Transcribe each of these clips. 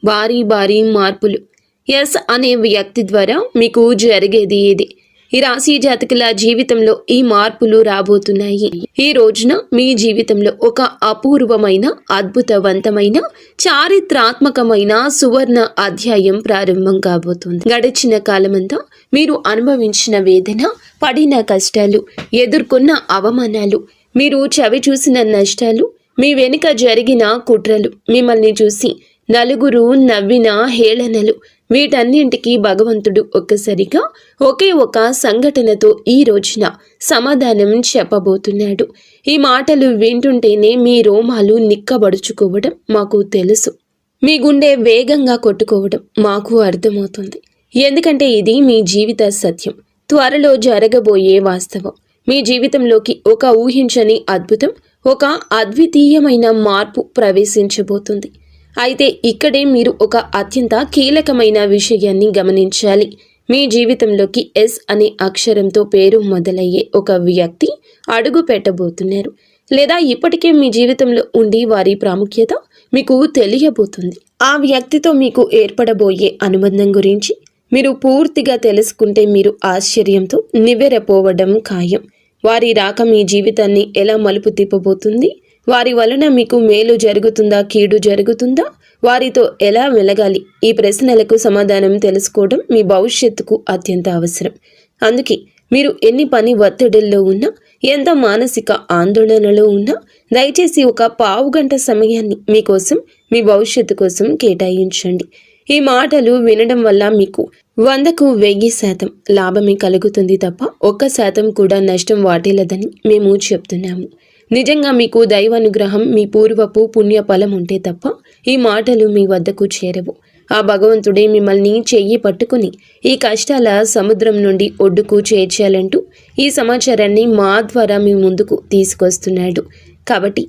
భారీ భారీ మార్పులు. ఎస్ అనే వ్యక్తి ద్వారా మీకు జరిగేది ఇది. ఈ రాశి జాతకుల జీవితంలో ఈ మార్పులు రాబోతున్నాయి. ఈ రోజున మీ జీవితంలో ఒక అపూర్వమైన, అద్భుతవంతమైన, చారిత్రాత్మకమైన సువర్ణ అధ్యాయం ప్రారంభం కాబోతుంది. గడిచిన కాలమంతా మీరు అనుభవించిన వేదన, పడిన కష్టాలు, ఎదుర్కొన్న అవమానాలు, మీరు చవి చూసిన నష్టాలు, మీ వెనుక జరిగిన కుట్రలు, మిమ్మల్ని చూసి నలుగురు నవ్విన హేళనలు, వీటన్నింటికీ భగవంతుడు ఒక్కసారిగా ఒకే ఒక సంఘటనతో ఈ రోజున సమాధానం చెప్పబోతున్నాడు. ఈ మాటలు వింటుంటేనే మీ రోమాలు నిక్కబడుచుకోవడం మాకు తెలుసు. మీ గుండె వేగంగా కొట్టుకోవడం మాకు అర్థమవుతుంది. ఎందుకంటే ఇది మీ జీవిత సత్యం, త్వరలో జరగబోయే వాస్తవం. మీ జీవితంలోకి ఒక ఊహించని అద్భుతం, ఒక అద్వితీయమైన మార్పు ప్రవేశించబోతుంది. అయితే ఇక్కడే మీరు ఒక అత్యంత కీలకమైన విషయాన్ని గమనించాలి. మీ జీవితంలోకి ఎస్ అనే అక్షరంతో పేరు మొదలయ్యే ఒక వ్యక్తి అడుగు పెట్టబోతున్నారు. లేదా ఇప్పటికే మీ జీవితంలో ఉండి వారి ప్రాముఖ్యత మీకు తెలియబోతుంది. ఆ వ్యక్తితో మీకు ఏర్పడబోయే అనుబంధం గురించి మీరు పూర్తిగా తెలుసుకుంటే మీరు ఆశ్చర్యంతో నివ్వెరపోవడం ఖాయం. వారి రాక మీ జీవితాన్ని ఎలా మలుపు తిప్పబోతుంది, వారి వలన మీకు మేలు జరుగుతుందా, కీడు జరుగుతుందా, వారితో ఎలా వెలగాలి, ఈ ప్రశ్నలకు సమాధానం తెలుసుకోవడం మీ భవిష్యత్తుకు అత్యంత అవసరం. అందుకే మీరు ఎన్ని పని ఒత్తిడిల్లో ఉన్నా, ఎంత మానసిక ఆందోళనలో ఉన్నా దయచేసి ఒక పావుగంట సమయాన్ని మీకోసం, మీ భవిష్యత్తు కోసం కేటాయించండి. ఈ మాటలు వినడం వల్ల మీకు 100కు 1000% లాభమే కలుగుతుంది తప్ప 1% కూడా నష్టం వాటిల్లదని మేము చెప్తున్నాము. నిజంగా మీకు దైవానుగ్రహం, మీ పూర్వపు పుణ్య ఫలం ఉంటే తప్ప ఈ మాటలు మీ వద్దకు చేరవు. ఆ భగవంతుడే మిమ్మల్ని చెయ్యి పట్టుకుని ఈ కష్టాల సముద్రం నుండి ఒడ్డుకు చేర్చాలంటూ ఈ సమాచారాన్ని మా ద్వారా మీ ముందుకు తీసుకొస్తున్నాడు. కాబట్టి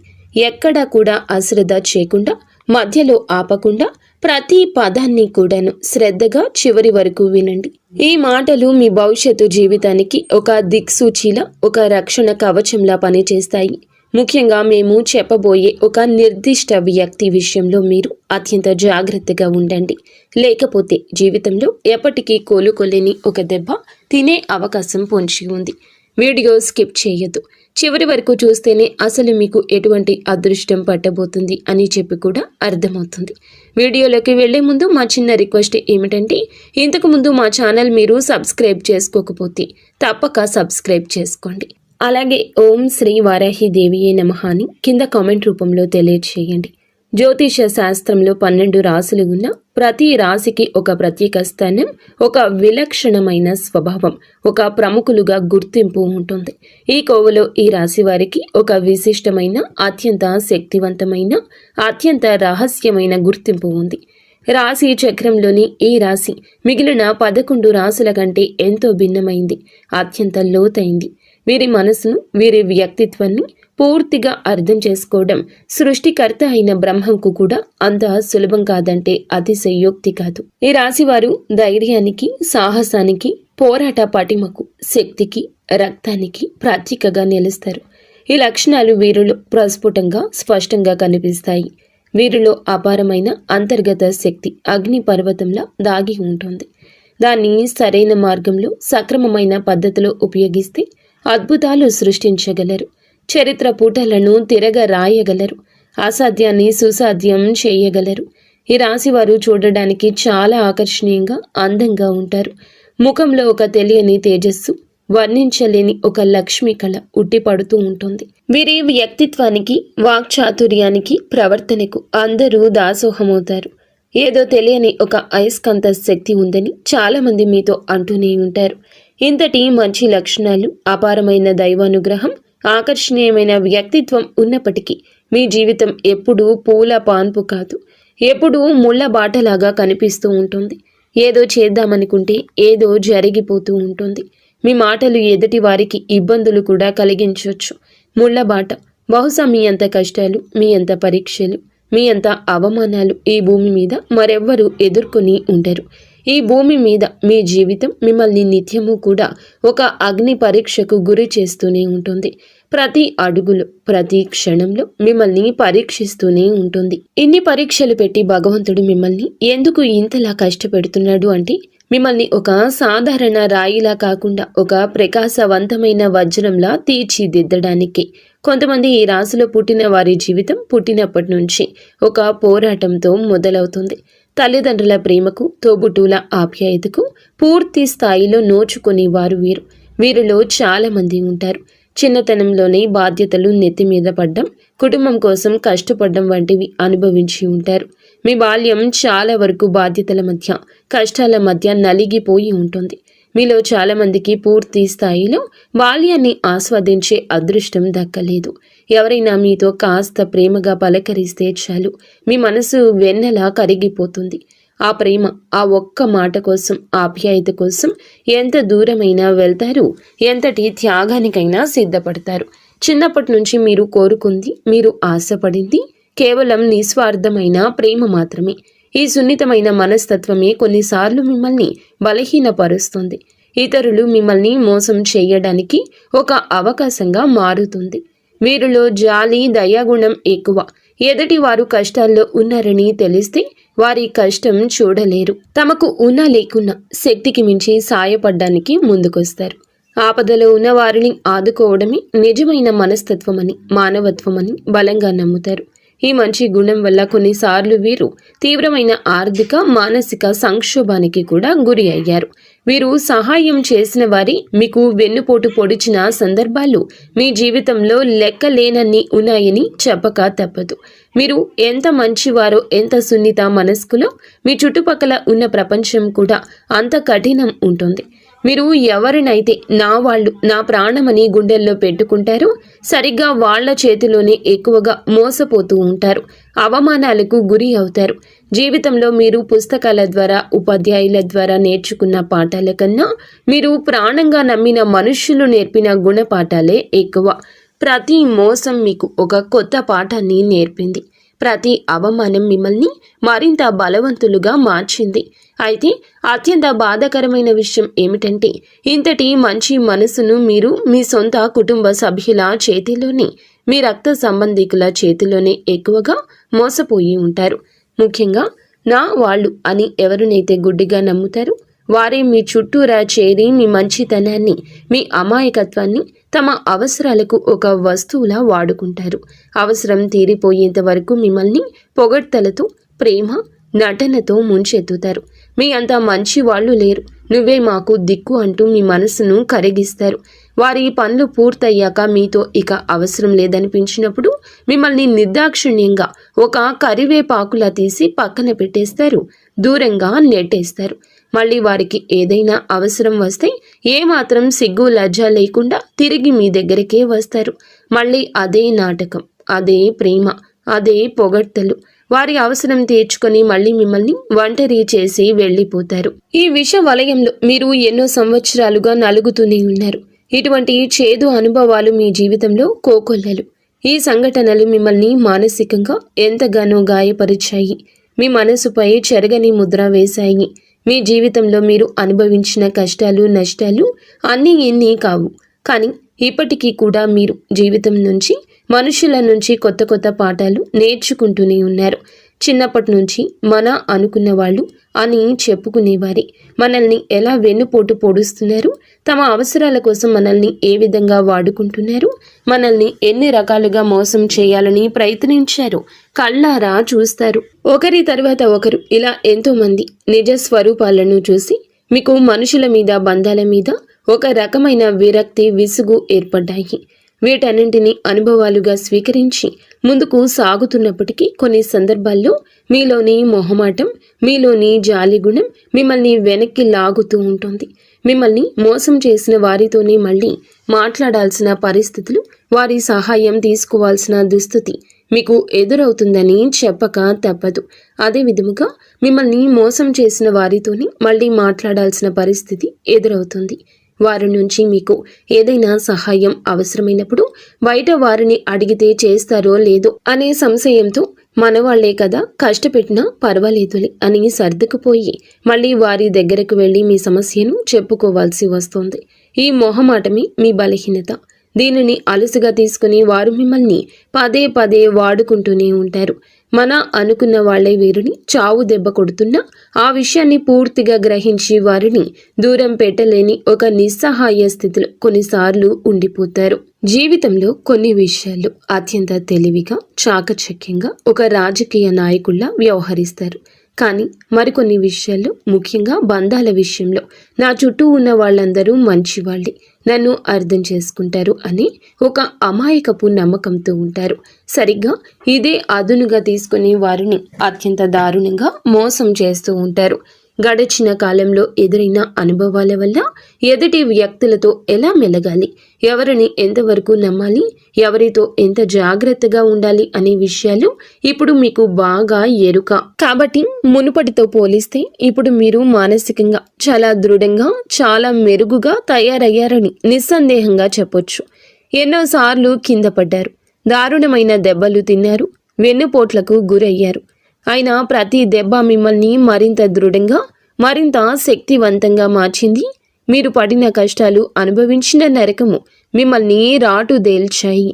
ఎక్కడా కూడా అశ్రద్ధ చేయకుండా, మధ్యలో ఆపకుండా ప్రతి పదాన్ని కూడాను శ్రద్ధగా చివరి వరకు వినండి. ఈ మాటలు మీ భవిష్యత్తు జీవితానికి ఒక దిక్సూచిలా, ఒక రక్షణ కవచంలా పనిచేస్తాయి. ముఖ్యంగా మేము చెప్పబోయే ఒక నిర్దిష్ట వ్యక్తి విషయంలో మీరు అత్యంత జాగ్రత్తగా ఉండండి. లేకపోతే జీవితంలో ఎప్పటికీ కోలుకోలేని ఒక దెబ్బ తినే అవకాశం పొంచి ఉంది. వీడియో స్కిప్ చేయొద్దు. చివరి వరకు చూస్తేనే అసలు మీకు ఎటువంటి అదృష్టం పట్టబోతుంది అని చెప్పి కూడా అర్థమవుతుంది. వీడియోలోకి వెళ్లే ముందు మా చిన్న రిక్వెస్ట్ ఏమిటంటే, ఇంతకు ముందు మా ఛానల్ మీరు సబ్స్క్రైబ్ చేసుకోకపోతే తప్పక సబ్స్క్రైబ్ చేసుకోండి. అలాగే ఓం శ్రీ వారాహిదేవియే నమః అని కింద కామెంట్ రూపంలో తెలియచేయండి. జ్యోతిష శాస్త్రంలో 12 రాశులు ఉన్న ప్రతి రాశికి ఒక ప్రత్యేక స్థానం, ఒక విలక్షణమైన స్వభావం, ఒక ప్రముఖులుగా గుర్తింపు ఉంటుంది. ఈ కోవలో ఈ రాశి వారికి ఒక విశిష్టమైన, అత్యంత శక్తివంతమైన, అత్యంత రహస్యమైన గుర్తింపు ఉంది. రాశి చక్రంలోని ఈ రాశి మిగిలిన 11 రాశుల కంటే ఎంతో భిన్నమైంది, అత్యంత లోతైంది. వీరి మనసును, వీరి వ్యక్తిత్వాన్ని పూర్తిగా అర్థం చేసుకోవడం సృష్టికర్త అయిన బ్రహ్మంకు కూడా అంత సులభం కాదంటే అతిశయోక్తి కాదు. ఈ రాశివారు ధైర్యానికి, సాహసానికి, పోరాట పటిమకు, శక్తికి, రక్తానికి ప్రతీకగా నిలుస్తారు. ఈ లక్షణాలు వీరిలో ప్రస్ఫుటంగా, స్పష్టంగా కనిపిస్తాయి. వీరిలో అపారమైన అంతర్గత శక్తి అగ్ని పర్వతంలా దాగి ఉంటుంది. దాన్ని సరైన మార్గంలో, సక్రమమైన పద్ధతిలో ఉపయోగిస్తే అద్భుతాలు సృష్టించగలరు. చరిత్ర పూటలను తిరగ రాయగలరు. అసాధ్యాన్ని సుసాధ్యం చేయగలరు. ఈ రాశివారు చూడడానికి చాలా ఆకర్షణీయంగా, అందంగా ఉంటారు. ముఖంలో ఒక తెలియని తేజస్సు, వర్ణించలేని ఒక లక్ష్మీ కళ ఉట్టిపడుతూ ఉంటుంది. వీరి వ్యక్తిత్వానికి, వాక్చాతుర్యానికి, ప్రవర్తనకు అందరూ దాసోహమవుతారు. ఏదో తెలియని ఒక అయస్కాంత శక్తి ఉందని చాలామంది మీతో అంటూనే ఉంటారు. ఇంతటి మంచి లక్షణాలు, అపారమైన దైవానుగ్రహం, ఆకర్షణీయమైన వ్యక్తిత్వం ఉన్నప్పటికీ మీ జీవితం ఎప్పుడూ పూల పాన్పు కాదు, ఎప్పుడూ ముళ్ళ బాటలాగా కనిపిస్తూ ఉంటుంది. ఏదో చేద్దామనుకుంటే ఏదో జరిగిపోతూ ఉంటుంది. మీ మాటలు ఎదుటి వారికి ఇబ్బందులు కూడా కలిగించవచ్చు. ముళ్ళబాట. బహుశా మీ అంత కష్టాలు, మీ అంత పరీక్షలు, మీ అంత అవమానాలు ఈ భూమి మీద మరెవ్వరూ ఎదుర్కొని ఉండరు. ఈ భూమి మీద మీ జీవితం మిమ్మల్ని నిత్యము కూడా ఒక అగ్ని పరీక్షకు గురి చేస్తూనే ఉంటుంది. ప్రతి అడుగులో ప్రతి క్షణంలో మిమ్మల్ని పరీక్షిస్తూనే ఉంటుంది. ఇన్ని పరీక్షలు పెట్టి భగవంతుడు మిమ్మల్ని ఎందుకు ఇంతలా కష్టపెడుతున్నాడు అంటే మిమ్మల్ని ఒక సాధారణ రాయిలా కాకుండా ఒక ప్రకాశవంతమైన వజ్రంలా తీర్చిదిద్దడానికి. కొంతమంది ఈ రాశిలో పుట్టిన వారి జీవితం పుట్టినప్పటి నుంచి ఒక పోరాటంతో మొదలవుతుంది. తల్లిదండ్రుల ప్రేమకు, తోబుట్టువుల ఆప్యాయతకు పూర్తి స్థాయిలో నోచుకునే వారు వీరు. వీరిలో చాలా మంది ఉంటారు. చిన్నతనంలోనే బాధ్యతలు నెత్తి మీద పడ్డం, కుటుంబం కోసం కష్టపడడం వంటివి అనుభవించి ఉంటారు. మీ బాల్యం చాలా వరకు బాధ్యతల మధ్య, కష్టాల మధ్య నలిగిపోయి ఉంటుంది. మీలో చాలా మందికి పూర్తి స్థాయిలో బాల్యాన్ని ఆస్వాదించే అదృష్టం దక్కలేదు. ఎవరైనా మీతో కాస్త ప్రేమగా పలకరిస్తే చాలు, మీ మనసు వెన్నెలా కరిగిపోతుంది. ఆ ప్రేమ, ఆ ఒక్క మాట కోసం, ఆప్యాయత కోసం ఎంత దూరమైనా వెళ్తారు, ఎంతటి త్యాగానికైనా సిద్ధపడతారు. చిన్నప్పటి నుంచి మీరు కోరుకుంది, మీరు ఆశపడింది కేవలం నిస్వార్థమైన ప్రేమ మాత్రమే. ఈ సున్నితమైన మనస్తత్వమే కొన్నిసార్లు మిమ్మల్ని బలహీనపరుస్తుంది. ఇతరులు మిమ్మల్ని మోసం చేయడానికి ఒక అవకాశంగా మారుతుంది. వీరిలో జాలి, దయాగుణం ఎక్కువ. ఎదుటి వారు కష్టాల్లో ఉన్నారని తెలిస్తే వారి కష్టం చూడలేరు. తమకు ఉన్నా లేకున్నా శక్తికి మించి సాయపడ్డానికి ముందుకొస్తారు. ఆపదలో ఉన్న వారిని ఆదుకోవడమే నిజమైన మనస్తత్వమని, మానవత్వమని బలంగా నమ్ముతారు. ఈ మంచి గుణం వల్ల కొన్నిసార్లు వీరు తీవ్రమైన ఆర్థిక, మానసిక సంక్షోభానికి కూడా గురి అయ్యారు. వీరు సహాయం చేసిన వారి మీకు వెన్నుపోటు పొడిచిన సందర్భాలు మీ జీవితంలో లెక్కలేనన్ని ఉన్నాయని చెప్పక తప్పదు. మీరు ఎంత మంచివారో, ఎంత సున్నిత మనస్కులో మీ చుట్టుపక్కల ఉన్న ప్రపంచం కూడా అంత కఠినం ఉంటుంది. మీరు ఎవరినైతే నా వాళ్ళు, నా ప్రాణమని గుండెల్లో పెట్టుకుంటారో సరిగ్గా వాళ్ల చేతిలోనే ఎక్కువగా మోసపోతూ ఉంటారు. అవమానాలకు గురి అవుతారు. జీవితంలో మీరు పుస్తకాల ద్వారా, ఉపాధ్యాయుల ద్వారా నేర్చుకున్న పాఠాల కన్నా మీరు ప్రాణంగా నమ్మిన మనుష్యులు నేర్పిన గుణపాఠాలే ఎక్కువ. ప్రతి మోసం మీకు ఒక కొత్త పాఠాన్ని నేర్పింది. ప్రతి అవమానం మిమ్మల్ని మరింత బలవంతులుగా మార్చింది. అయితే అత్యంత బాధాకరమైన విషయం ఏమిటంటే ఇంతటి మంచి మనసును మీరు మీ సొంత కుటుంబ సభ్యుల చేతిలోనే, మీ రక్త సంబంధికుల చేతిలోనే ఎక్కువగా మోసపోయి ఉంటారు. ముఖ్యంగా నా వాళ్ళు అని ఎవరినైతే గుడ్డిగా నమ్ముతారో వారే మీ చుట్టూరా చేరి మీ మంచితనాన్ని, మీ అమాయకత్వాన్ని తమ అవసరాలకు ఒక వస్తువులా వాడుకుంటారు. అవసరం తీరిపోయేంత వరకు మిమ్మల్ని పొగడ్తలతో, ప్రేమ, నటనతో ముంచెత్తుతారు. మీ అంత మంచి వాళ్ళు లేరు, నువ్వే మాకు దిక్కు అంటూ మీ మనసును కరిగిస్తారు. వారి పనులు పూర్తయ్యాక మీతో ఇక అవసరం లేదనిపించినప్పుడు మిమ్మల్ని నిర్దాక్షిణ్యంగా ఒక కరివేపాకులా తీసి పక్కన పెట్టేస్తారు, దూరంగా నెట్టేస్తారు. మళ్ళీ వారికి ఏదైనా అవసరం వస్తే ఏమాత్రం సిగ్గు, లజ్జ లేకుండా తిరిగి మీ దగ్గరికే వస్తారు. మళ్ళీ అదే నాటకం, అదే ప్రేమ, అదే పొగడ్తలు. వారి అవసరం తీర్చుకొని మళ్ళీ మిమ్మల్ని ఒంటరి చేసి వెళ్ళిపోతారు. ఈ విష వలయంలో మీరు ఎన్నో సంవత్సరాలుగా నలుగుతూనే ఉన్నారు. ఇటువంటి చేదు అనుభవాలు మీ జీవితంలో కోకొల్లలు. ఈ సంఘటనలు మిమ్మల్ని మానసికంగా ఎంతగానో గాయపరిచాయి. మీ మనసుపై చెరగని ముద్ర వేశాయి. మీ జీవితంలో మీరు అనుభవించిన కష్టాలు, నష్టాలు అన్నీ ఎన్ని కావు. కానీ ఇప్పటికీ కూడా మీరు జీవితం నుంచి, మనుషుల నుంచి కొత్త కొత్త పాఠాలు నేర్చుకుంటూనే ఉన్నారు. చిన్నప్పటి నుంచి మన అనుకున్న వాళ్ళు అని చెప్పుకునేవారే మనల్ని ఎలా వెన్నుపోటు పొడుస్తున్నారు, తమ అవసరాల కోసం మనల్ని ఏ విధంగా వాడుకుంటున్నారు, మనల్ని ఎన్ని రకాలుగా మోసం చేయాలని ప్రయత్నించారు కళ్ళారా చూస్తారు. ఒకరి తర్వాత ఒకరు ఇలా ఎంతోమంది నిజ స్వరూపాలను చూసి మీకు మనుషుల మీద, బంధాల మీద ఒక రకమైన విరక్తి, విసుగు ఏర్పడ్డాయి. వీటన్నింటినీ అనుభవాలుగా స్వీకరించి ముందుకు సాగుతున్నప్పటికీ కొన్ని సందర్భాల్లో మీలోని మొహమాటం, మీలోని జాలిగుణం మిమ్మల్ని వెనక్కి లాగుతూ ఉంటుంది. మిమ్మల్ని మోసం చేసిన వారితోనే మళ్ళీ మాట్లాడాల్సిన పరిస్థితులు, వారి సహాయం తీసుకోవాల్సిన దుస్థితి మీకు ఎదురవుతుందని చెప్పక తప్పదు. అదే విధముగా మిమ్మల్ని మోసం చేసిన వారితోనే మళ్ళీ మాట్లాడాల్సిన పరిస్థితి ఎదురవుతుంది. వారి నుంచి మీకు ఏదైనా సహాయం అవసరమైనప్పుడు బయట వారిని అడిగితే చేస్తారో లేదో అనే సంశయంతో మనవాళ్లే కదా, కష్టపెట్టినా పర్వాలేదులే అని సర్దుకుపోయి మళ్ళీ వారి దగ్గరకు వెళ్ళి మీ సమస్యను చెప్పుకోవాల్సి వస్తుంది. ఈ మొహమాటమే మీ బలహీనత. దీనిని అలుసుగా తీసుకుని వారు మిమ్మల్ని పదే పదే వాడుకుంటూనే ఉంటారు. మన అనుకున్న వాళ్లే వీరిని చావు దెబ్బ కొడుతున్నా ఆ విషయాన్ని పూర్తిగా గ్రహించి వారిని దూరం పెట్టలేని ఒక నిస్సహాయ స్థితిలో కొన్నిసార్లు ఉండిపోతారు. జీవితంలో కొన్ని విషయాల్లో అత్యంత తెలివిగా, చాకచక్యంగా ఒక రాజకీయ నాయకుల్లా వ్యవహరిస్తారు. కానీ మరికొన్ని విషయాల్లో, ముఖ్యంగా బంధాల విషయంలో నా చుట్టూ ఉన్న వాళ్ళందరూ మంచివాళ్ళే, నన్ను అర్థం చేసుకుంటారు అని ఒక అమాయకపు నమ్మకంతో ఉంటారు. సరిగ్గా ఇదే అదునుగా తీసుకుని వారిని అత్యంత దారుణంగా మోసం చేస్తూ ఉంటారు. గడిచిన కాలంలో ఎదురైన అనుభవాల వల్ల ఎదుటి వ్యక్తులతో ఎలా మెలగాలి, ఎవరిని ఎంతవరకు నమ్మాలి, ఎవరితో ఎంత జాగ్రత్తగా ఉండాలి అనే విషయాలు ఇప్పుడు మీకు బాగా ఎరుక. కాబట్టి మునుపటితో పోలిస్తే ఇప్పుడు మీరు మానసికంగా చాలా దృఢంగా, చాలా మెరుగుగా తయారయ్యారని నిస్సందేహంగా చెప్పొచ్చు. ఎన్నోసార్లు కింద పడ్డారు, దారుణమైన దెబ్బలు తిన్నారు, వెన్నుపోట్లకు గురయ్యారు. అయినా ప్రతి దెబ్బ మిమ్మల్ని మరింత దృఢంగా, మరింత శక్తివంతంగా మార్చింది. మీరు పడిన కష్టాలు, అనుభవించిన నరకము మిమ్మల్ని రాటుదేల్చాయి.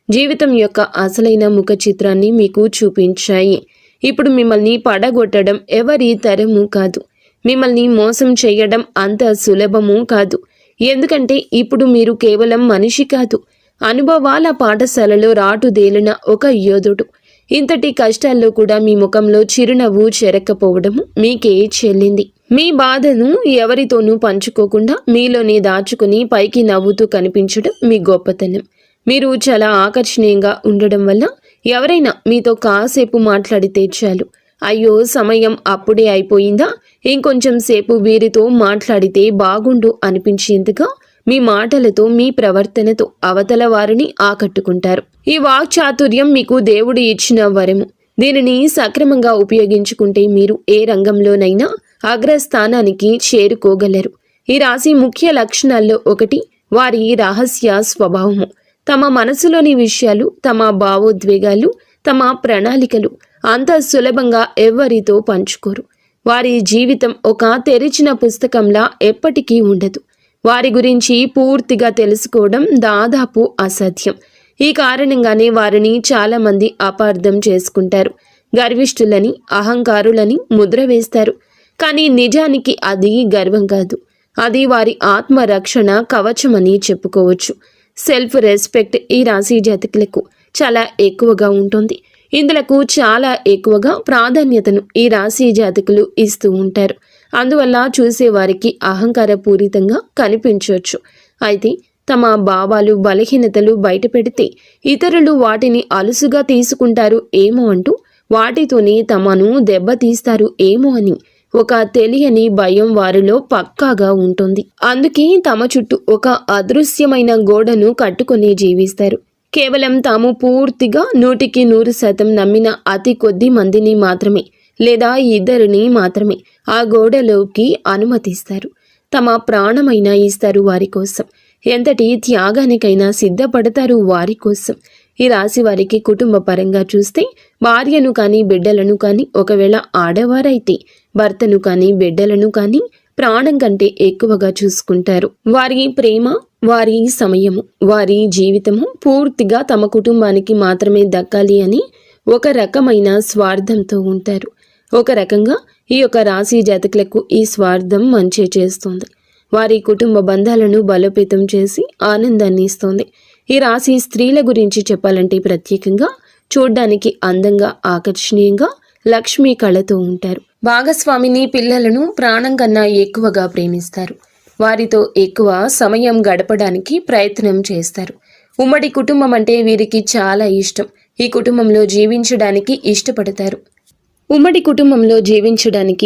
జీవితం యొక్క అసలైన ముఖ చిత్రాన్ని మీకు చూపించాయి. ఇప్పుడు మిమ్మల్ని పడగొట్టడం ఎవరి తరము కాదు. మిమ్మల్ని మోసం చేయడం అంత సులభము కాదు. ఎందుకంటే ఇప్పుడు మీరు కేవలం మనిషి కాదు, అనుభవాల పాఠశాలలో రాటుదేలిన ఒక యోధుడు. ఇంతటి కష్టాల్లో కూడా మీ ముఖంలో చిరునవ్వు చెరక్కపోవడము మీకే చెల్లింది. మీ బాధను ఎవరితోనూ పంచుకోకుండా మీలోనే దాచుకుని పైకి నవ్వుతూ కనిపించడం మీ గొప్పతనం. మీరు చాలా ఆకర్షణీయంగా ఉండడం వల్ల ఎవరైనా మీతో కాసేపు మాట్లాడితే చాలు, అయ్యో సమయం అప్పుడే అయిపోయిందా, ఇంకొంచెం సేపు వీరితో మాట్లాడితే బాగుండు అనిపించేందుగా మీ మాటలతో, మీ ప్రవర్తనతో అవతల వారిని ఆకట్టుకుంటారు. ఈ వాక్చాతుర్యం మీకు దేవుడు ఇచ్చిన వరము. దీనిని సక్రమంగా ఉపయోగించుకుంటే మీరు ఏ రంగంలోనైనా అగ్రస్థానానికి చేరుకోగలరు. ఈ రాశి ముఖ్య లక్షణాల్లో ఒకటి వారి రహస్య స్వభావము. తమ మనసులోని విషయాలు, తమ భావోద్వేగాలు, తమ ప్రణాళికలు అంత సులభంగా ఎవ్వరితో పంచుకోరు. వారి జీవితం ఒక తెరిచిన పుస్తకంలా ఎప్పటికీ ఉండదు. వారి గురించి పూర్తిగా తెలుసుకోవడం దాదాపు అసాధ్యం. ఈ కారణంగానే వారిని చాలామంది అపార్థం చేసుకుంటారు. గర్విష్ఠులని, అహంకారులని ముద్ర వేస్తారు. కానీ నిజానికి అది గర్వం కాదు, అది వారి ఆత్మరక్షణ కవచమని చెప్పుకోవచ్చు. సెల్ఫ్ రెస్పెక్ట్ ఈ రాశి జాతకులకు చాలా ఎక్కువగా ఉంటుంది. ఇందులకు చాలా ఎక్కువగా ప్రాధాన్యతను ఈ రాశి జాతకులు ఇస్తూ ఉంటారు. అందువల్ల చూసేవారికి అహంకారపూరితంగా కనిపించవచ్చు. అయితే తమ భావాలు, బలహీనతలు బయట పెడితే ఇతరులు వాటిని అలుసుగా తీసుకుంటారు ఏమో అంటూ వాటితోనే తమను దెబ్బతీస్తారు ఏమో అని ఒక తెలియని భయం వారిలో పక్కాగా ఉంటుంది. అందుకే తమ చుట్టూ ఒక అదృశ్యమైన గోడను కట్టుకొని జీవిస్తారు. కేవలం తాము పూర్తిగా 100% నమ్మిన అతి కొద్ది మందిని మాత్రమే, లేదా ఇద్దరిని మాత్రమే ఆ గోడలోకి అనుమతిస్తారు. తమ ప్రాణమైనా ఇస్తారు వారి కోసం. ఎంతటి త్యాగానికైనా సిద్ధపడతారు వారి కోసం. ఈ రాశి వారికి కుటుంబ పరంగా చూస్తే భార్యను కానీ, బిడ్డలను కానీ, ఒకవేళ ఆడవారైతే భర్తను కానీ, బిడ్డలను కానీ ప్రాణం కంటే ఎక్కువగా చూసుకుంటారు. వారి ప్రేమ, వారి సమయము, వారి జీవితము పూర్తిగా తమ కుటుంబానికి మాత్రమే దక్కాలి అని ఒక రకమైన స్వార్థంతో ఉంటారు. ఒక రకంగా ఈ యొక్క రాశి జాతకులకు ఈ స్వార్థం మంచి చేస్తుంది. వారి కుటుంబ బంధాలను బలోపేతం చేసి ఆనందాన్ని ఇస్తుంది. ఈ రాశి స్త్రీల గురించి చెప్పాలంటే ప్రత్యేకంగా చూడ్డానికి అందంగా, ఆకర్షణీయంగా, లక్ష్మీ కళతో ఉంటారు. భాగస్వామిని, పిల్లలను ప్రాణం కన్నా ఎక్కువగా ప్రేమిస్తారు. వారితో ఎక్కువ సమయం గడపడానికి ప్రయత్నం చేస్తారు. ఉమ్మడి కుటుంబం అంటే వీరికి చాలా ఇష్టం. ఈ కుటుంబంలో జీవించడానికి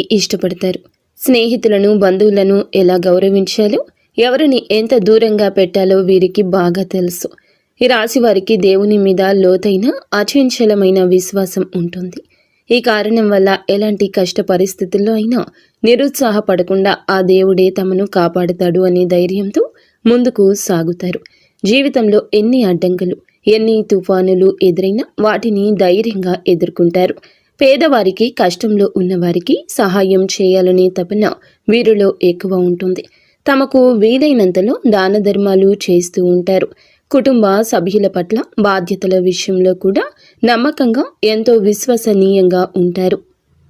ఇష్టపడతారు. స్నేహితులను, బంధువులను ఎలా గౌరవించాలో, ఎవరిని ఎంత దూరంగా పెట్టాలో వీరికి బాగా తెలుసు. ఈ రాశి వారికి దేవుని మీద లోతైన, అచంచలమైన విశ్వాసం ఉంటుంది. ఈ కారణం వల్ల ఎలాంటి కష్ట పరిస్థితుల్లో అయినా నిరుత్సాహపడకుండా ఆ దేవుడే తమను కాపాడుతాడు అనే ధైర్యంతో ముందుకు సాగుతారు. జీవితంలో ఎన్ని అడ్డంకులు, ఎన్ని తుఫానులు ఎదురైనా వాటిని ధైర్యంగా ఎదుర్కొంటారు. పేదవారికి, కష్టంలో ఉన్నవారికి సహాయం చేయాలనే తపన వీరిలో ఎక్కువ ఉంటుంది. తమకు వీలైనంతలో దాన ధర్మాలు చేస్తూ ఉంటారు. కుటుంబ సభ్యుల పట్ల బాధ్యతల విషయంలో కూడా నమ్మకంగా ఎంతో విశ్వసనీయంగా ఉంటారు.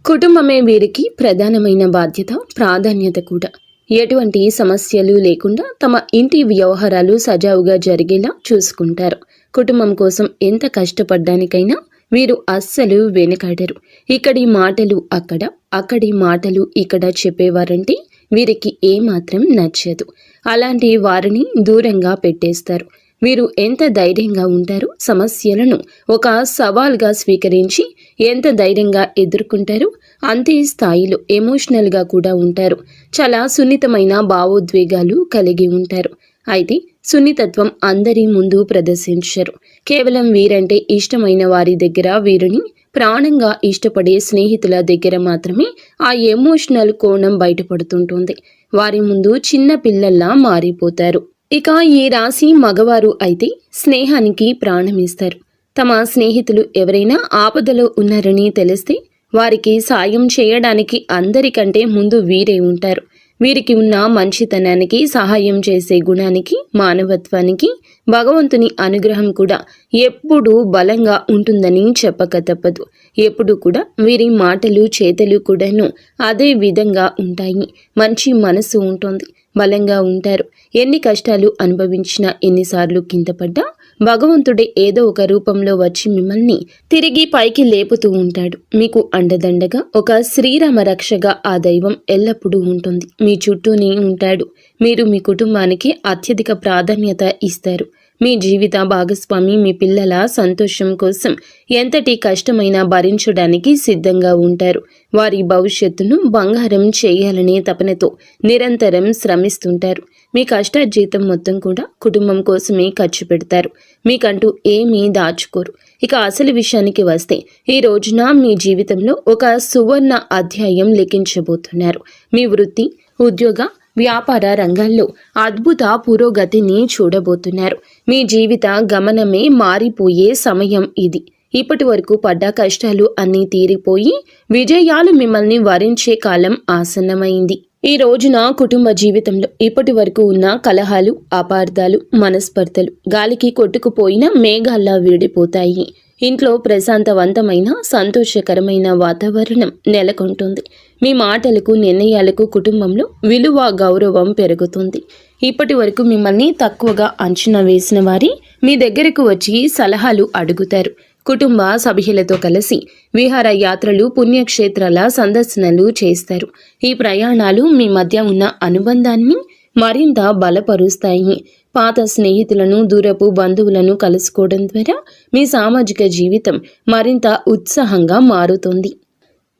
కుటుంబమే వీరికి ప్రధానమైన బాధ్యత, ప్రాధాన్యత కూడా. ఎటువంటి సమస్యలు లేకుండా తమ ఇంటి వ్యవహారాలు సజావుగా జరిగేలా చూసుకుంటారు. కుటుంబం కోసం ఎంత కష్టపడ్డానికైనా వీరు అస్సలు వెనుకాడరు. ఇక్కడి మాటలు అక్కడ, అక్కడి మాటలు ఇక్కడ చెప్పేవారంటే వీరికి ఏమాత్రం నచ్చదు. అలాంటి వారిని దూరంగా పెట్టేస్తారు. వీరు ఎంత ధైర్యంగా ఉంటారో, సమస్యలను ఒక సవాల్గా స్వీకరించి ఎంత ధైర్యంగా ఎదుర్కొంటారో అంతే స్థాయిలో ఎమోషనల్గా కూడా ఉంటారు. చాలా సున్నితమైన భావోద్వేగాలు కలిగి ఉంటారు. అయితే సున్నితత్వం అందరి ముందు ప్రదర్శించరు. కేవలం వీరంటే ఇష్టమైన వారి దగ్గర, వీరిని ప్రాణంగా ఇష్టపడే స్నేహితుల దగ్గర మాత్రమే ఆ ఎమోషనల్ కోణం బయటపడుతుంటుంది. వారి ముందు చిన్న పిల్లల్లా మారిపోతారు. ఇక ఈ రాశి మగవారు అయితే స్నేహానికి ప్రాణమిస్తారు. తమ స్నేహితులు ఎవరైనా ఆపదలో ఉన్నారని తెలిస్తే వారికి సాయం చేయడానికి అందరికంటే ముందు వీరే ఉంటారు. వీరికి ఉన్న మంచితనానికి, సహాయం చేసే గుణానికి, మానవత్వానికి భగవంతుని అనుగ్రహం కూడా ఎప్పుడూ బలంగా ఉంటుందని చెప్పక తప్పదు. ఎప్పుడు కూడా వీరి మాటలు, చేతలు కూడాను అదే విధంగా ఉంటాయి. మంచి మనసు ఉంటుంది, బలంగా ఉంటారు. ఎన్ని కష్టాలు అనుభవించినా, ఎన్నిసార్లు కింద పడ్డా భగవంతుడే ఏదో ఒక రూపంలో వచ్చి మిమ్మల్ని తిరిగి పైకి లేపుతూ ఉంటాడు. మీకు అండదండగా ఒక శ్రీరామ రక్షగా ఆ దైవం ఎల్లప్పుడూ ఉంటుంది. మీ చుట్టూనే ఉంటాడు. మీరు మీ కుటుంబానికి అత్యధిక ప్రాధాన్యత ఇస్తారు. మీ జీవిత భాగస్వామి మీ పిల్లల సంతోషం కోసం ఎంతటి కష్టమైనా భరించడానికి సిద్ధంగా ఉంటారు. వారి భవిష్యత్తును బంగారం చేయాలనే తపనతో నిరంతరం శ్రమిస్తుంటారు. మీ కష్టార్జితం మొత్తం కూడా కుటుంబం కోసమే ఖర్చు పెడతారు. మీకంటూ ఏమీ దాచుకోరు. ఇక అసలు విషయానికి వస్తే, ఈ రోజున మీ జీవితంలో ఒక సువర్ణ అధ్యాయం లిఖించబోతున్నారు. మీ వృత్తి, ఉద్యోగ, వ్యాపార రంగాల్లో అద్భుత పురోగతిని చూడబోతున్నారు. మీ జీవిత గమనమే మారిపోయే సమయం ఇది. ఇప్పటి వరకు పడ్డ కష్టాలు అన్నీ తీరిపోయి విజయాలు మిమ్మల్ని వరించే కాలం ఆసన్నమైంది. ఈ రోజున కుటుంబ జీవితంలో ఇప్పటి వరకు ఉన్న కలహాలు, అపార్థాలు, మనస్పర్ధలు గాలికి కొట్టుకుపోయిన మేఘాల్లా వీడిపోతాయి. ఇంట్లో ప్రశాంతవంతమైన, సంతోషకరమైన వాతావరణం నెలకొంటుంది. మీ మాటలకు, నిర్ణయాలకు కుటుంబంలో విలువ, గౌరవం పెరుగుతుంది. ఇప్పటి వరకు మిమ్మల్ని తక్కువగా అంచనా వేసిన వారి మీ దగ్గరకు వచ్చి సలహాలు అడుగుతారు. కుటుంబ సభ్యులతో కలిసి విహార యాత్రలు, పుణ్యక్షేత్రాల సందర్శనలు చేస్తారు. ఈ ప్రయాణాలు మీ మధ్య ఉన్న అనుబంధాన్ని మరింత బలపరుస్తాయి. పాత స్నేహితులను, దూరపు బంధువులను కలుసుకోవడం ద్వారా మీ సామాజిక జీవితం మరింత ఉత్సాహంగా మారుతుంది.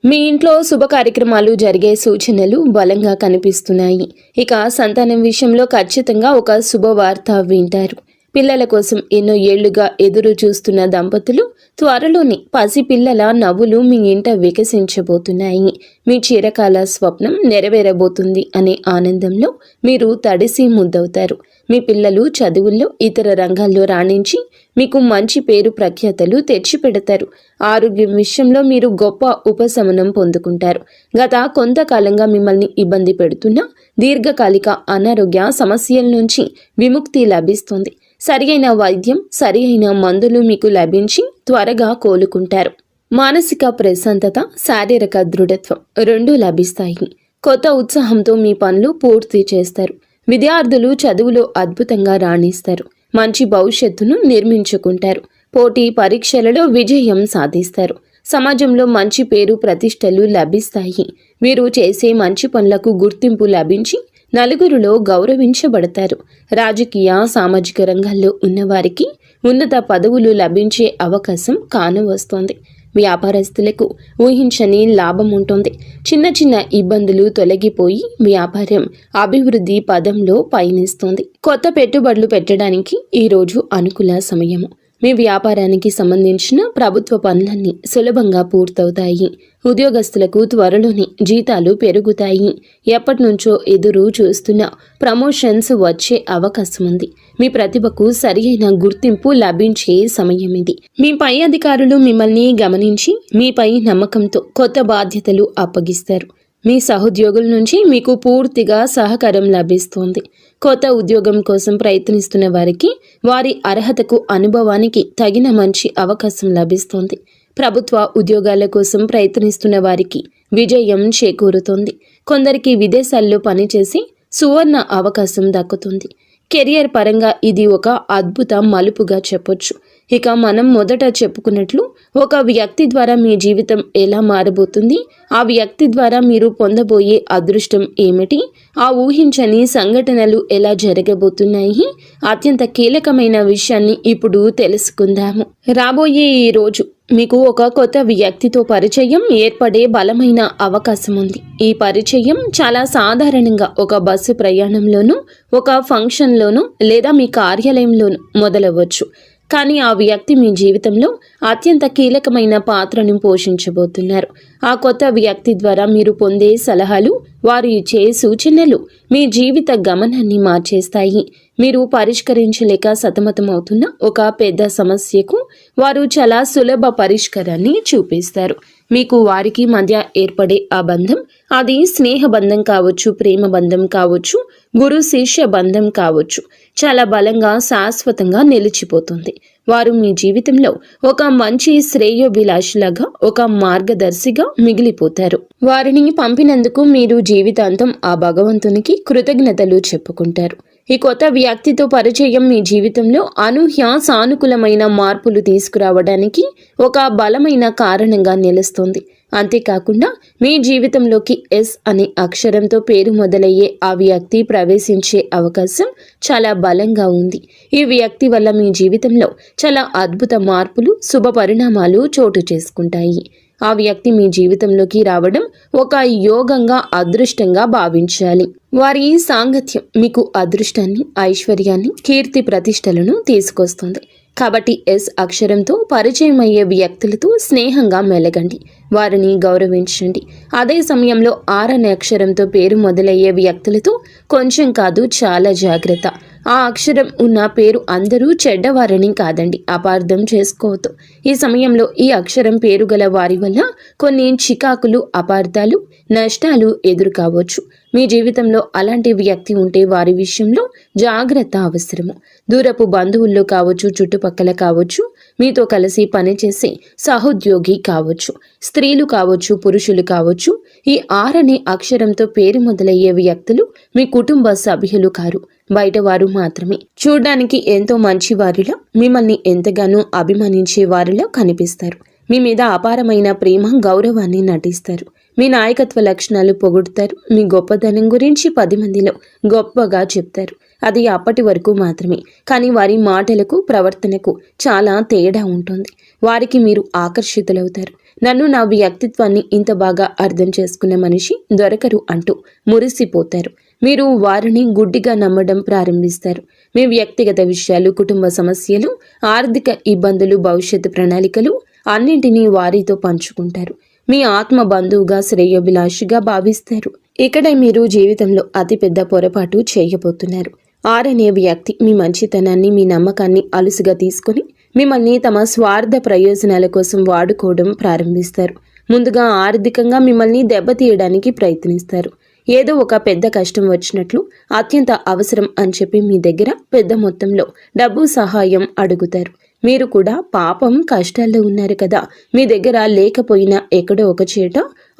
మీ ఇంట్లో శుభ కార్యక్రమాలు జరిగే సూచనలు బలంగా కనిపిస్తున్నాయి. ఇక సంతానం విషయంలో ఖచ్చితంగా ఒక శుభవార్త వింటారు. పిల్లల కోసం ఎన్నో ఏళ్లుగా ఎదురు చూస్తున్న దంపతులు త్వరలోనే పసిపిల్లల నవ్వులు మీ ఇంట వికసించబోతున్నాయి. మీ చిరకాల స్వప్నం నెరవేరబోతుంది అనే ఆనందంలో మీరు తడిసి ముద్దవుతారు. మీ పిల్లలు చదువుల్లో, ఇతర రంగాల్లో రాణించి మీకు మంచి పేరు ప్రఖ్యాతలు తెచ్చిపెడతారు. ఆరోగ్యం విషయంలో మీరు గొప్ప ఉపశమనం పొందుకుంటారు. గత కొంతకాలంగా మిమ్మల్ని ఇబ్బంది పెడుతున్న దీర్ఘకాలిక అనారోగ్య సమస్యల నుంచి విముక్తి లభిస్తుంది. సరియైన వైద్యం, సరియైన మందులు మీకు లభించి త్వరగా కోలుకుంటారు. మానసిక ప్రశాంతత, శారీరక దృఢత్వం రెండూ లభిస్తాయి. కొత్త ఉత్సాహంతో మీ పనులు పూర్తి చేస్తారు. విద్యార్థులు చదువులో అద్భుతంగా రాణిస్తారు. మంచి భవిష్యత్తును నిర్మించుకుంటారు. పోటీ పరీక్షలలో విజయం సాధిస్తారు. సమాజంలో మంచి పేరు, ప్రతిష్టలు లభిస్తాయి. వీరు చేసే మంచి పనులకు గుర్తింపు లభించి నలుగురిలో గౌరవించబడతారు. రాజకీయ, సామాజిక రంగాల్లో ఉన్నవారికి ఉన్నత పదవులు లభించే అవకాశం కానవస్తోంది. వ్యాపారస్తులకు ఊహించని లాభం ఉంటుంది. చిన్న చిన్న ఇబ్బందులు తొలగిపోయి వ్యాపారం అభివృద్ధి పదంలో పయనిస్తుంది. కొత్త పెట్టుబడులు పెట్టడానికి ఈరోజు అనుకూల సమయము. మీ వ్యాపారానికి సంబంధించిన ప్రభుత్వ పనులన్నీ సులభంగా పూర్తవుతాయి. ఉద్యోగస్తులకు త్వరలోనే జీతాలు పెరుగుతాయి. ఎప్పటి నుంచో ఎదురు చూస్తున్న ప్రమోషన్స్ వచ్చే అవకాశం ఉంది. మీ ప్రతిభకు సరియైన గుర్తింపు లభించే సమయం ఇది. మీ పై అధికారులు మిమ్మల్ని గమనించి మీపై నమ్మకంతో కొత్త బాధ్యతలు అప్పగిస్తారు. మీ సహోద్యోగుల నుంచి మీకు పూర్తిగా సహకారం లభిస్తుంది. కొత్త ఉద్యోగం కోసం ప్రయత్నిస్తున్న వారికి వారి అర్హతకు అనుభవానికి తగిన మంచి అవకాశం లభిస్తుంది. ప్రభుత్వ ఉద్యోగాల కోసం ప్రయత్నిస్తున్న వారికి విజయం చేకూరుతుంది. కొందరికి విదేశాల్లో పనిచేసి సువర్ణ అవకాశం దక్కుతుంది. కెరియర్ పరంగా ఇది ఒక అద్భుత మలుపుగా చెప్పొచ్చు. ఇక మనం మొదట చెప్పుకున్నట్లు ఒక వ్యక్తి ద్వారా మీ జీవితం ఎలా మారబోతుంది, ఆ వ్యక్తి ద్వారా మీరు పొందబోయే అదృష్టం ఏమిటి, ఆ ఊహించని సంఘటనలు ఎలా జరగబోతున్నాయి, అత్యంత కీలకమైన విషయాన్ని ఇప్పుడు తెలుసుకుందాము. రాబోయే ఈ రోజు మీకు ఒక కొత్త వ్యక్తితో పరిచయం ఏర్పడే బలమైన అవకాశం ఉంది. ఈ పరిచయం చాలా సాధారణంగా ఒక బస్సు ప్రయాణంలోనూ, ఒక ఫంక్షన్లోనూ లేదా మీ కార్యాలయంలోనూ మొదలవ్వచ్చు. కానీ ఆ వ్యక్తి మీ జీవితంలో అత్యంత కీలకమైన పాత్రను పోషించబోతున్నారు. ఆ కొత్త వ్యక్తి ద్వారా మీరు పొందే సలహాలు, వారు ఇచ్చే సూచనలు మీ జీవిత గమనాన్ని మార్చేస్తాయి. మీరు పరిష్కరించలేక సతమతమవుతున్న ఒక పెద్ద సమస్యకు వారు చాలా సులభ పరిష్కారాన్ని చూపిస్తారు. మీకు వారికి మధ్య ఏర్పడే ఆ బంధం, అది స్నేహ బంధం కావచ్చు, ప్రేమ బంధం కావచ్చు, గురు శిష్య బంధం కావచ్చు, చాలా బలంగా శాశ్వతంగా నిలిచిపోతుంది. వారు మీ జీవితంలో ఒక మంచి శ్రేయోభిలాషిలాగా, ఒక మార్గదర్శిగా మిగిలిపోతారు. వారిని పంపినందుకు మీరు జీవితాంతం ఆ భగవంతునికి కృతజ్ఞతలు చెప్పుకుంటారు. ఈ కొత్త వ్యక్తితో పరిచయం మీ జీవితంలో అనూహ్య సానుకూలమైన మార్పులు తీసుకురావడానికి ఒక బలమైన కారణంగా నిలుస్తుంది. అంతేకాకుండా మీ జీవితంలోకి ఎస్ అనే అక్షరంతో పేరు మొదలయ్యే ఆ వ్యక్తి ప్రవేశించే అవకాశం చాలా బలంగా ఉంది. ఈ వ్యక్తి వల్ల మీ జీవితంలో చాలా అద్భుత మార్పులు, శుభ పరిణామాలు చోటు చేసుకుంటాయి. ఆ వ్యక్తి మీ జీవితంలోకి రావడం ఒక యోగంగా, అదృష్టంగా భావించాలి. వారి సాంగత్యం మీకు అదృష్టాన్ని, ఐశ్వర్యాన్ని, కీర్తి ప్రతిష్టలను తీసుకొస్తుంది. కాబట్టి ఎస్ అక్షరంతో పరిచయం అయ్యే వ్యక్తులతో స్నేహంగా మెలగండి, వారిని గౌరవించండి. అదే సమయంలో ఆర్ అనే అక్షరంతో పేరు మొదలయ్యే వ్యక్తులతో కొంచెం కాదు, చాలా జాగ్రత్త. ఆ అక్షరం ఉన్న పేరు అందరూ చెడ్డవారని కాదండి, అపార్థం చేసుకోవద్దు. ఈ సమయంలో ఈ అక్షరం పేరు గల వారి వల్ల కొన్ని చికాకులు, అపార్థాలు, నష్టాలు ఎదురు కావచ్చు. మీ జీవితంలో అలాంటి వ్యక్తి ఉంటే వారి విషయంలో జాగ్రత్త అవసరము. దూరపు బంధువుల్లో కావచ్చు, చుట్టుపక్కల కావచ్చు, మీతో కలిసి పనిచేసే సహోద్యోగి కావచ్చు, స్త్రీలు కావచ్చు, పురుషులు కావచ్చు. ఈ ఆర్ అనే అక్షరంతో పేరు మొదలయ్యే వ్యక్తులు మీ కుటుంబ సభ్యులు కారు, బయట వారు మాత్రమే. చూడ్డానికి ఎంతో మంచి వారిలో, మిమ్మల్ని ఎంతగానో అభిమానించే వారిలో కనిపిస్తారు. మీ మీద అపారమైన ప్రేమ, గౌరవాన్ని నటిస్తారు. మీ నాయకత్వ లక్షణాలు పొగుడుతారు. మీ గొప్పదనం గురించి 10 మందిలో గొప్పగా చెప్తారు. అది అప్పటి వరకు మాత్రమే. కానీ వారి మాటలకు, ప్రవర్తనకు చాలా తేడా ఉంటుంది. వారికి మీరు ఆకర్షితులవుతారు. నన్ను, నా వ్యక్తిత్వాన్ని ఇంత బాగా అర్థం చేసుకున్న మనిషి దొరకరు అంటూ మురిసిపోతారు. మీరు వారిని గుడ్డిగా నమ్మడం ప్రారంభిస్తారు. మీ వ్యక్తిగత విషయాలు, కుటుంబ సమస్యలు, ఆర్థిక ఇబ్బందులు, భవిష్యత్తు ప్రణాళికలు అన్నింటినీ వారితో పంచుకుంటారు. మీ ఆత్మ బంధువుగా, శ్రేయోభిలాషిగా భావిస్తారు. ఇక్కడే మీరు జీవితంలో అతిపెద్ద పొరపాటు చేయబోతున్నారు. ఆర్ అనే వ్యక్తి మీ మంచితనాన్ని, మీ నమ్మకాన్ని అలుసుగా తీసుకొని మిమ్మల్ని తమ స్వార్థ ప్రయోజనాల కోసం వాడుకోవడం ప్రారంభిస్తారు. ముందుగా ఆర్థికంగా మిమ్మల్ని దెబ్బతీయడానికి ప్రయత్నిస్తారు. ఏదో ఒక పెద్ద కష్టం వచ్చినట్లు, అత్యంత అవసరం అని చెప్పి మీ దగ్గర పెద్ద మొత్తంలో డబ్బు సహాయం అడుగుతారు. మీరు కూడా పాపం కష్టాల్లో ఉన్నారు కదా, మీ దగ్గర లేకపోయినా ఎక్కడో ఒక చేట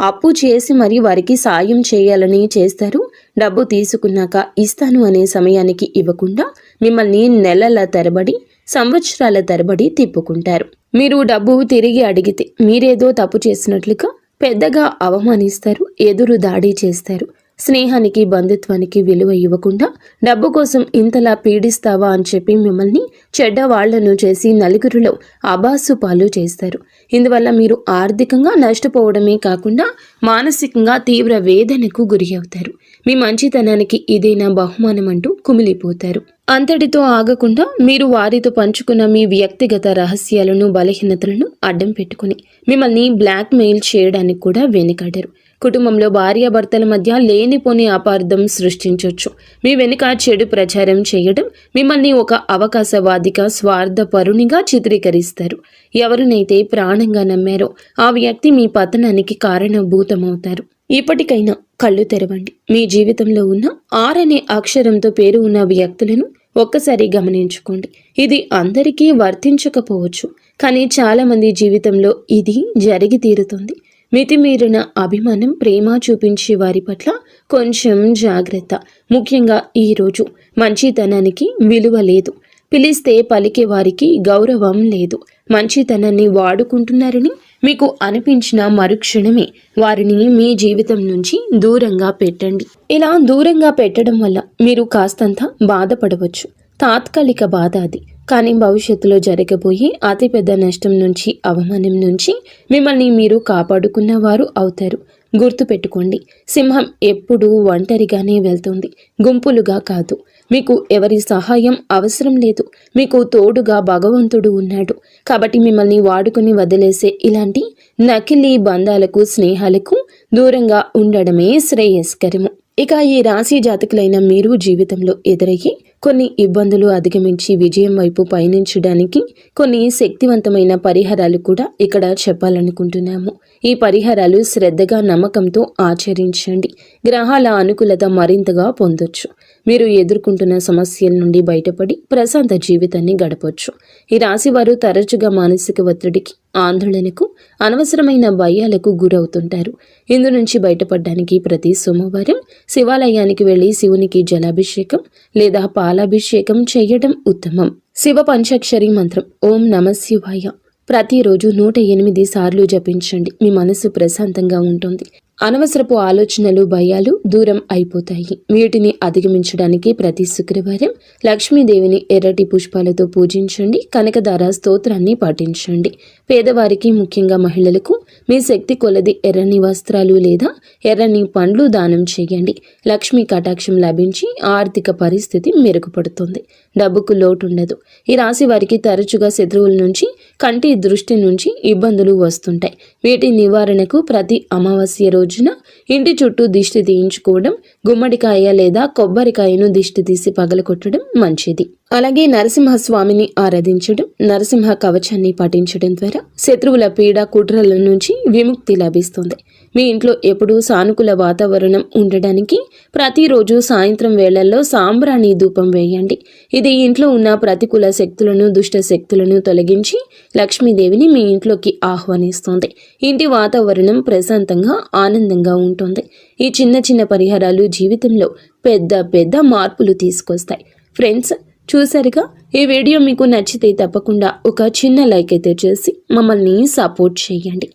అప్పు చేసి మరి వారికి సాయం చేయాలని చేస్తారు. డబ్బు తీసుకున్నాక ఇస్తాను అనే సమయానికి ఇవ్వకుండా మిమ్మల్ని నెలల తరబడి, సంవత్సరాల తరబడి తిప్పుకుంటారు. మీరు డబ్బు తిరిగి అడిగితే మీరేదో తప్పు చేసినట్లుగా పెద్దగా అవమానిస్తారు, ఎదురు దాడి చేస్తారు. స్నేహానికి, బంధుత్వానికి విలువ ఇవ్వకుండా డబ్బు కోసం ఇంతలా పీడిస్తావా అని చెప్పి మిమ్మల్ని చెడ్డవాళ్లను చేసి నలుగురిలో అబాసు పాలు చేస్తారు. ఇందువల్ల మీరు ఆర్థికంగా నష్టపోవడమే కాకుండా మానసికంగా తీవ్ర వేదనకు గురి అవుతారు. మీ మంచితనానికి ఇదేనా బహుమానం అంటూ కుమిలిపోతారు. అంతటితో ఆగకుండా మీరు వారితో పంచుకున్న మీ వ్యక్తిగత రహస్యాలను, బలహీనతలను అడ్డం పెట్టుకుని మిమ్మల్ని బ్లాక్మెయిల్ చేయడానికి కూడా వెనుకాడరు. కుటుంబంలో భార్యాభర్తల మధ్య లేనిపోని అపార్థం సృష్టించవచ్చు. మీ వెనుక చెడు ప్రచారం చేయడం, మిమ్మల్ని ఒక అవకాశవాదిగా, స్వార్థపరునిగా చిత్రీకరిస్తారు. ఎవరినైతే ప్రాణంగా నమ్మారో ఆ వ్యక్తి మీ పతనానికి కారణభూతమవుతారు. ఇప్పటికైనా కళ్ళు తెరవండి. మీ జీవితంలో ఉన్న ఆర్ అనే అక్షరంతో పేరు ఉన్న వ్యక్తులను ఒక్కసారి గమనించుకోండి. ఇది అందరికీ వర్తించకపోవచ్చు, కానీ చాలా మంది జీవితంలో ఇది జరిగి తీరుతుంది. మితిమీరిన అభిమానం, ప్రేమ చూపించే వారి పట్ల కొంచెం జాగ్రత్త. ముఖ్యంగా ఈరోజు మంచితనానికి విలువ లేదు. పిలిస్తే పలికే వారికి గౌరవం లేదు. మంచితనాన్ని వాడుకుంటున్నారని మీకు అనిపించిన మరుక్షణమే వారిని మీ జీవితం నుంచి దూరంగా పెట్టండి. ఇలా దూరంగా పెట్టడం వల్ల మీరు కాస్తంత బాధపడవచ్చు. తాత్కాలిక బాధ అది, కానీ భవిష్యత్తులో జరగబోయే అతిపెద్ద నష్టం నుంచి, అవమానం నుంచి మిమ్మల్ని మీరు కాపాడుకున్నవారు అవుతారు. గుర్తుపెట్టుకోండి, సింహం ఎప్పుడూ ఒంటరిగానే వెళ్తుంది, గుంపులుగా కాదు. మీకు ఎవరి సహాయం అవసరం లేదు. మీకు తోడుగా భగవంతుడు ఉన్నాడు. కాబట్టి మిమ్మల్ని వాడుకుని వదిలేసే ఇలాంటి నకిలీ బంధాలకు, స్నేహాలకు దూరంగా ఉండడమే శ్రేయస్కరము. ఇక ఈ రాశి జాతకులైన మీరు జీవితంలో ఎదురయ్యే కొన్ని ఇబ్బందులు అధిగమించి విజయం వైపు పయనించడానికి కొన్ని శక్తివంతమైన పరిహారాలు కూడా ఇక్కడ చెప్పాలనుకుంటున్నాము. ఈ పరిహారాలు శ్రద్ధగా, నమ్మకంతో ఆచరించండి. గ్రహాల అనుకూలత మరింతగా పొందొచ్చు. మీరు ఎదుర్కొంటున్న సమస్యల నుండి బయటపడి ప్రశాంత జీవితాన్ని గడపొచ్చు. ఈ రాశి వారు తరచుగా మానసిక ఒత్తిడికి, ఆందోళనకు, అనవసరమైన భయాలకు గురవుతుంటారు. ఇందు నుంచి బయటపడడానికి ప్రతి సోమవారం శివాలయానికి వెళ్లి శివునికి జలాభిషేకం లేదా పాలాభిషేకం చేయడం ఉత్తమం. శివ పంచాక్షరి మంత్రం ఓం నమః శివాయ ప్రతిరోజు 108 సార్లు జపించండి. మీ మనసు ప్రశాంతంగా ఉంటుంది. అనవసరపు ఆలోచనలు, భయాలు దూరం అయిపోతాయి. వీటిని అధిగమించడానికి ప్రతి శుక్రవారం లక్ష్మీదేవిని ఎర్రటి పుష్పాలతో పూజించండి. కనకదార స్తోత్రాన్ని పాటించండి. పేదవారికి, ముఖ్యంగా మహిళలకు మీ శక్తి కొలది ఎర్రని వస్త్రాలు లేదా ఎర్రని పండ్లు దానం చేయండి. లక్ష్మీ కటాక్షం లభించి ఆర్థిక పరిస్థితి మెరుగుపడుతుంది. డబ్బుకు లోటు ఉండదు. ఈ రాశి వారికి తరచుగా శత్రువుల నుంచి, కంటి దృష్టి నుంచి ఇబ్బందులు వస్తుంటాయి. వీటి నివారణకు ప్రతి అమావాస్య రోజున ఇంటి చుట్టూ దిష్టి తీయించుకోవడం, గుమ్మడికాయ లేదా కొబ్బరికాయను దిష్టి తీసి పగలగొట్టడం మంచిది. అలాగే నరసింహస్వామిని ఆరాధించడం, నరసింహ కవచాన్ని పఠించడం ద్వారా శత్రువుల పీడ, కుట్రల నుంచి విముక్తి లభిస్తుంది. మీ ఇంట్లో ఎప్పుడూ సానుకూల వాతావరణం ఉండడానికి ప్రతిరోజు సాయంత్రం వేళల్లో సాంబ్రాణి ధూపం వేయండి. ఇది ఇంట్లో ఉన్న ప్రతికూల శక్తులను, దుష్ట శక్తులను తొలగించి లక్ష్మీదేవిని మీ ఇంట్లోకి ఆహ్వానిస్తుంది. ఇంటి వాతావరణం ప్రశాంతంగా, ఆనందంగా ఉంటుంది. ఈ చిన్న చిన్న పరిహారాలు జీవితంలో పెద్ద పెద్ద మార్పులు తీసుకొస్తాయి. ఫ్రెండ్స్, చూసారుగా, ఈ వీడియో మీకు నచ్చితే తప్పకుండా ఒక చిన్న లైక్ అయితే చేసి మమ్మల్ని సపోర్ట్ చేయండి.